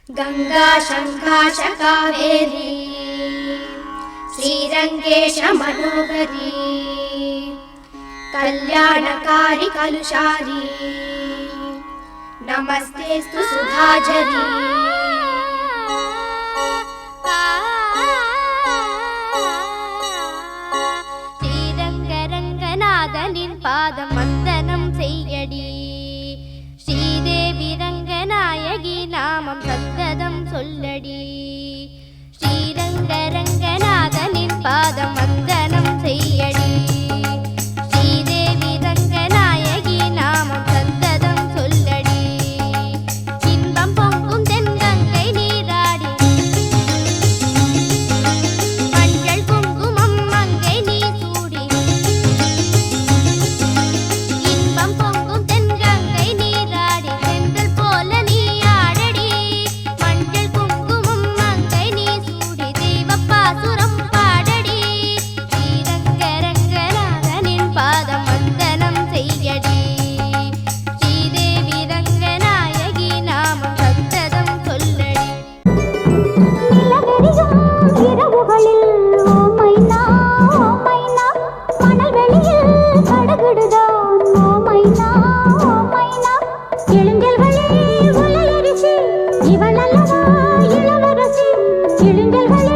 गंगा शंकाश कावेरी श्रीरंगेश मनोहरी कल्याणकारी कलुषारी नमस्तेस्तु सुधाझरी श्रीरंगरंगनाथनिन पादम वंदनम सेय्यडी श्रीदेवी रंगनायकी नामम सन्तदम सोल्लडी श्रीरंगरंगनाथनिन पादम वंदनम सेय्यडी श्रीदेवी रंगनायकी नामम सन्तदम सोल्लडी इன்பம் பொங்கும் தென்கங்கை நீராடி மஞ்சள் குங்குமம் மங்கை நீ சூடி இன்பம் பொங்கும் தென்கங்கை நீராடி செந்தல் போல நீ ஆடடி மஞ்சள் குங்குமம் மங்கை நீ சூடி தெய்வப்பாசுரம் பாடடி ஸ்ரீரங்கரங்கநாதனின் பாதம் வந்தனம் செய்யடி ஸ்ரீதேவி ரங்கநாயகி நாமம் சத்ததம் சொல்லடி நிலவெறியும் இரவுகளில் ஓ மைனா மணல் வெளியில் படகுடுதான் ஓ மைனா எழுந்தல்களே உலையரிசி இவள் அல்லவா இளவரசி எழுந்தல்களே